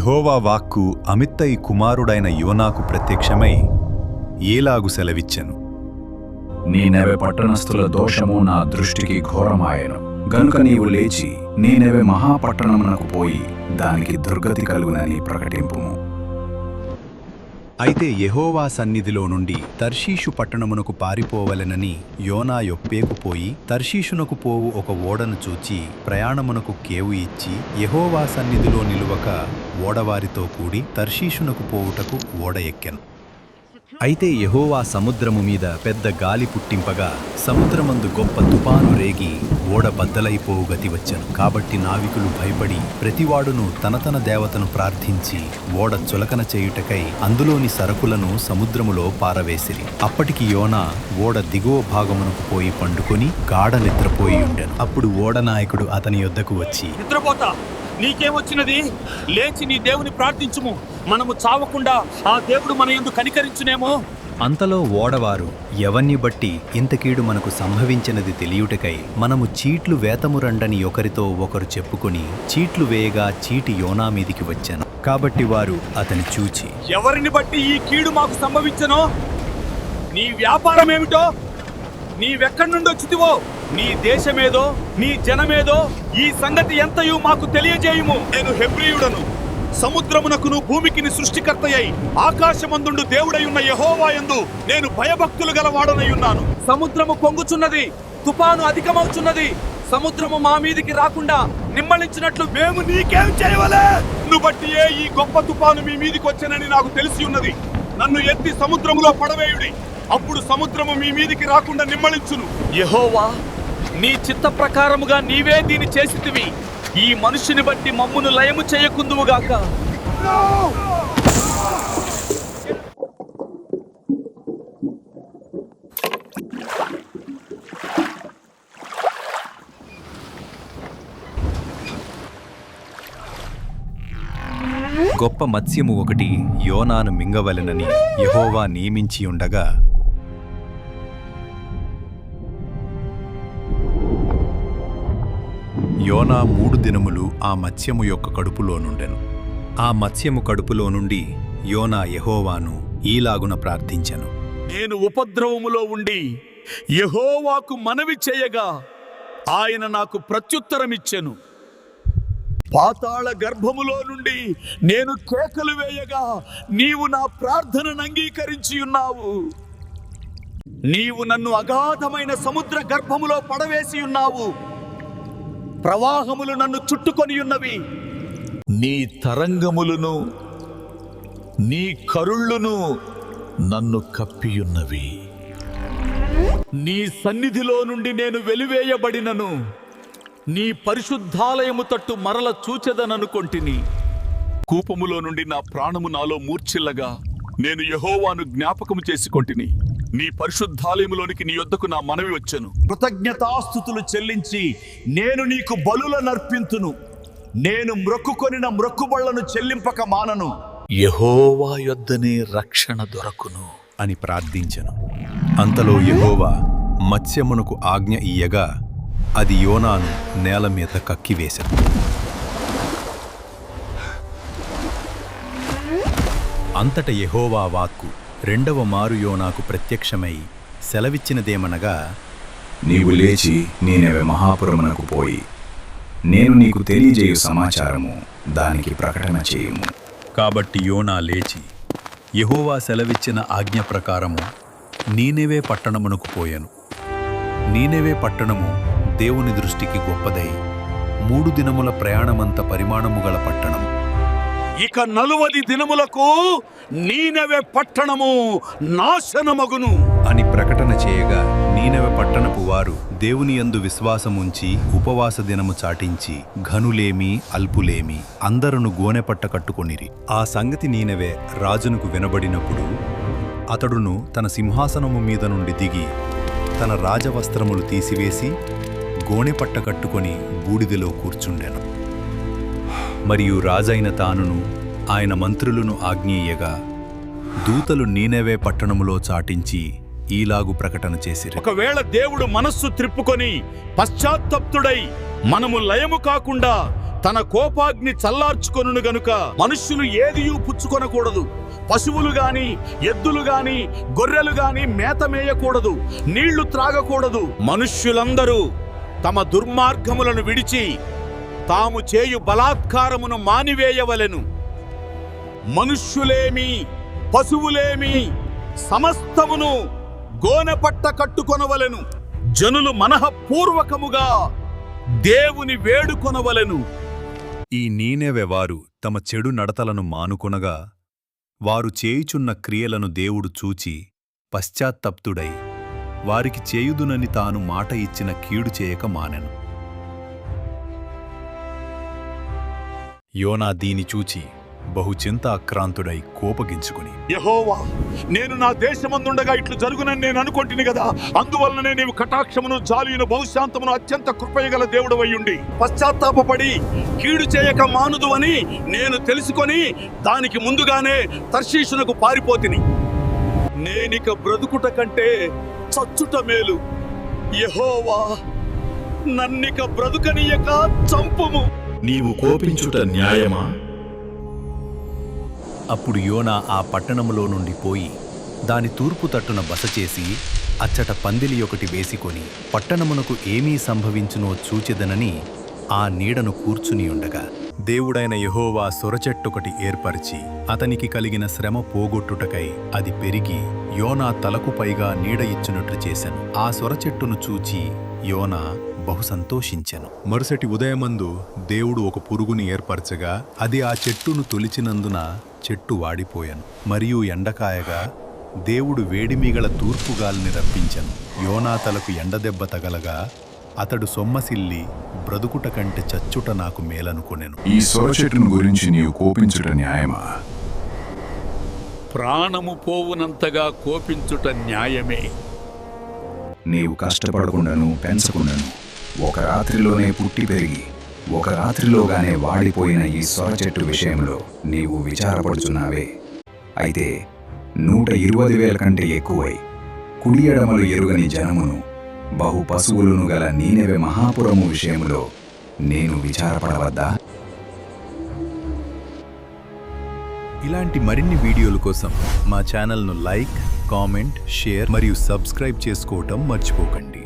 యెహోవా వాక్కు అమిత్తయి కుమారుడైన యోనాకు ప్రత్యక్షమై ఏలాగు సెలవిచ్చెను. నీనెవె పట్టణస్థుల దోషము నా దృష్టికి ఘోరమాయెను. గనుక నీవు లేచి నీనెవె మహాపట్టణమునకు పోయి దానికి దుర్గతి కలుగునని ప్రకటింపుము. అయితే యెహోవా సన్నిధిలో నుండి తర్షీషు పట్టణమునకు పారిపోవలెనని యోనా యొప్పేకు పోయి తర్షీషునకు పోవు ఒక ఓడను చూచి ప్రయాణమునకు కేవు ఇచ్చి యెహోవా సన్నిధిలో నిలువక ఓడవారితో కూడి తర్షీషునకు పోవుటకు ఓడ ఎక్కెను. అయితే యెహోవా సముద్రము మీద పెద్ద గాలి పుట్టింపగా సముద్రమందు గొప్ప తుపాను రేగి ఓడ బద్దలైపోవు గతి వచ్చెను. కాబట్టి నావికులు భయపడి ప్రతివాడును తన దేవతను ప్రార్థించి ఓడ చులకన చేయుటకై అందులోని సరకులను సముద్రములో పారవేసిరి. అప్పటికి యోనా ఓడ దిగువ భాగమునకు పోయి పండుకొని గాఢ నిద్రపోయి ఉండెను. అప్పుడు ఓడ నాయకుడు అతని యొద్దకు వచ్చి, నిద్రపోతా, నీకేమొచ్చినది? లేచి నీ దేవుని ప్రార్థించుము, మనము చావకుండా ఆ దేవుడు మన యందు కనికరించునేమో. అంతలో ఓడవారు ఎవన్ని బట్టి ఇంత కీడు మనకు సంభవించినది తెలియుటకై మనము చీట్లు వేతము రండని ఒకరితో ఒకరు చెప్పుకొని చీట్లు వేయగా చీటి యోనా మీదికి వచ్చాను. కాబట్టి వారు అతని చూచి, ఎవరిని బట్టి ఈ కీడు మాకు సంభవించనో, నీ వ్యాపారమేమిటో, నీవెక్కడి నుండి వచ్చితివో, నీ దేశమేదో, నీ జనమేదో, ఈ సంగతి ఎంతయు మాకు తెలియజేయుము. నేను హెబ్రీయుడను, సముద్రమునకును భూమికిని సృష్టికర్తయై ఆకాశమందుండు దేవుడై ఉన్న యెహోవా యందు నేను భయభక్తులు గలవాడనై ఉన్నాను. సముద్రము పొంగుచున్నది, తుఫాను అధికమవుచున్నది. సముద్రము మా మీదికి రాకుండా నిమ్మళించినట్లు మేము నీకేం చేయవలే? నిన్ను బట్టియే ఈ గొప్ప తుఫాను మీ మీదికి వచ్చెనని నాకు తెలిసి ఉన్నది. నన్ను ఎత్తి సముద్రములో పడవేయుడి, అప్పుడు సముద్రము మీ మీదికి రాకుండా నిమ్మళించును. యెహోవా, నీ చిత్త ప్రకారముగా నీవే దీని చేసితివి. ఈ మనుషుని బట్టి మమ్మును లయము చేయకుందువుగాక. గొప్ప మత్స్యము ఒకటి యోనాను మింగవలెనని యెహోవా నియమించియుండగా యోనా 3 దినములు ఆ మత్స్యము యొక్క కడుపులో నుండెను. ఆ మత్స్యము కడుపులో నుండి యోనా యెహోవాను ఈలాగున ప్రార్థించెను. నేను ఉపద్రవములో ఉండి యెహోవాకు మనవి చేయగా ఆయన నాకు ప్రత్యుత్తరమిచ్చెను. పాతాళ గర్భములో నుండి నేను కేకలు వేయగా నీవు నా ప్రార్థనను అంగీకరించి ఉన్నావు. నీవు నన్ను అగాధమైన సముద్ర గర్భములో పడవేసి ఉన్నావు. ప్రవాహములు నన్ను చుట్టుకొని ఉన్నవి. నీ తరంగములను, నీ కరుళ్ళును నన్ను కప్పియున్నవి. నీ సన్నిధిలో నుండి నేను వెలివేయబడినను నీ పరిశుద్ధాలయము తట్టు మరల చూచెదననుకొంటిని. కూపములో నుండి నా ప్రాణము నాలో మూర్ఛిల్లగా నేను యెహోవాను జ్ఞాపకము చేసుకొంటిని. నీ పరిశుద్ధాలయములోనికి నీ యొద్దకు నా మనవి వచ్చెను. కృతజ్ఞతాస్తుతులు చెల్లించి నేను నీకు బలులనర్పింతును. నేను మ్రొక్కుకొనిన మ్రొక్కుబళ్లను చెల్లింపక మానను. యెహోవా యొద్దనే రక్షణ దొరకును అని ప్రార్థించెను. అంతలో యెహోవా మత్స్యమునకు ఆజ్ఞ ఇయ్యగా అది యోనాను నేల మీద కక్కివేశెను. అంతట యెహోవా వాక్కు 2వ మారు యోనాకు ప్రత్యక్షమై సెలవిచ్చినదేమనగా, నీవు లేచి నీనెవె మహాపురమునకు పోయి నేను నీకు తెలియజేయు సమాచారము దానికి ప్రకటన చేయుము. కాబట్టి యోనా లేచి యెహోవా సెలవిచ్చిన ఆజ్ఞ ప్రకారము నీనెవే పట్టణమునకు పోయెను. నీనెవే పట్టణము దేవుని దృష్టికి గొప్పదై 3 దినముల ప్రయాణమంత పరిమాణము గల పట్టణం. ఇక 40 దినములకు నీనెవె పట్టణము నాశనమగును అని ప్రకటన చేయగా నీనెవె పట్టణపు వారు దేవుని యందు విశ్వాసముంచి ఉపవాస దినము చాటించి ఘనులేమి అల్పులేమి అందరును గోనెపట్ట కట్టుకొనిరి. ఆ సంగతి నీనెవె రాజునకు వినబడినప్పుడు అతడును తన సింహాసనము మీద నుండి దిగి తన రాజవస్త్రములు తీసివేసి గోనెపట్ట కట్టుకొని బూడిదలో కూర్చుండెను. మరియు రాజైన తానును ఆయన మంత్రులను ఆజ్ఞేయగా దూతలు నీనెవే పట్టణములో చాటించి ఈలాగు ప్రకటన చేసిరి. ఒకవేళ దేవుడు మనస్సు త్రిప్పుకొని పశ్చాత్తప్తుడై మనము లయము కాకుండా తన కోపాగ్ని చల్లార్చుకొనును గనుక మనుష్యులు ఏదియూ పుచ్చుకొనకూడదు. పశువులు గాని ఎద్దులు గాని గొర్రెలు గాని మేత మేయకూడదు, నీళ్లు త్రాగకూడదు. మనుష్యులందరూ తమ దుర్మార్గములను విడిచి తాము చేయు బలాత్కారమును మానివేయవలెను. మనుష్యులేమి పశువులేమి సమస్తమును గోనెపట్ట కట్టుకొనవలెను. జనులు మనఃపూర్వకముగా దేవుని వేడుకొనవలెను. ఈ నీనెవె వారు తమ చెడు నడతలను మానుకొనగా వారు చేయుచున్న క్రియలను దేవుడు చూచి పశ్చాత్తప్తుడై వారికి చేయుదునని తాను మాట ఇచ్చిన కీడు చేయక మానెను. యోనా దీని చూచి బహుచింతాక్రాంతుడై కోపగించుకుని, యెహోవా, నేను నా దేశమందుండగా ఇట్లు జరుగునని నేను అనుకొంటిని గదా. అందువలననే నీవు కటాక్షమును జాలియును బహుశాంతమును అత్యంత కృపయగల దేవుడవయ్యుండి పశ్చాత్తాపపడి కీడు చేయక మానుదు అని నేను తెలుసుకొని దానికి ముందుగానే తర్షీషునకు పారిపోతిని. నేనిక బ్రతుకుట కంటే చచ్చుట మేలు. యెహోవా, నన్నిక బ్రతుకనీయక చంపుము. నీవు కోపించుట న్యాయమా? అప్పుడు యోనా ఆ పట్టణములో నుండి పోయి దాని తూర్పు తట్టున బస చేసి అచ్చట పందిలి ఒకటి వేసికొని పట్టణమునకు ఏమీ సంభవించునో చూచెదనని ఆ నీడను కూర్చునియుండగా దేవుడైన యెహోవా సొరచెట్టొకటి ఏర్పరిచి అతనికి కలిగిన శ్రమ పోగొట్టుటకై అది పెరిగి యోనా తలకు పైగా నీడ ఇచ్చినట్లు చేసెను. ఆ సొరచెట్టును చూచి యోనా బహు సంతోషించెను. మరుసటి ఉదయమందు దేవుడు ఒక పురుగుని ఏర్పరచగా అది ఆ చెట్టును తొలిచినందున చెట్టు వాడిపోయెను. మరియు ఎండకాయగా దేవుడు వేడిమిగల తూర్పుగాలిని రప్పించెను. యోనా తలకు ఎండదెబ్బ తగలగా అతడు సొమ్మసిల్లి బ్రతుకుట కంటే చచ్చుట నాకు మేలనుకొనెను. ఈ సొరచెట్టును గురించి నీవు కోపించుట న్యాయమా? ప్రాణము పోవునంతగా కోపించుట న్యాయమే. నీవు కష్టపడకుండాను పెంచకుండాను ఒక రాత్రిలోనే పుట్టి పెరిగి ఒక రాత్రిలోగానే వాడిపోయిన ఈ సొరచెట్టు విషయంలో నీవు విచారపడుచున్నావే. అయితే 120,000 కంటే ఎక్కువై కుడి ఎడమలు ఎరుగని జనమును బహు పశువులను గల నీనెవె మహాపురము విషయంలో నేను విచారపడవద్దా? ఇలాంటి మరిన్ని వీడియోల కోసం మా ఛానల్ను లైక్, కామెంట్, షేర్ మరియు సబ్స్క్రైబ్ చేసుకోవటం మర్చిపోకండి.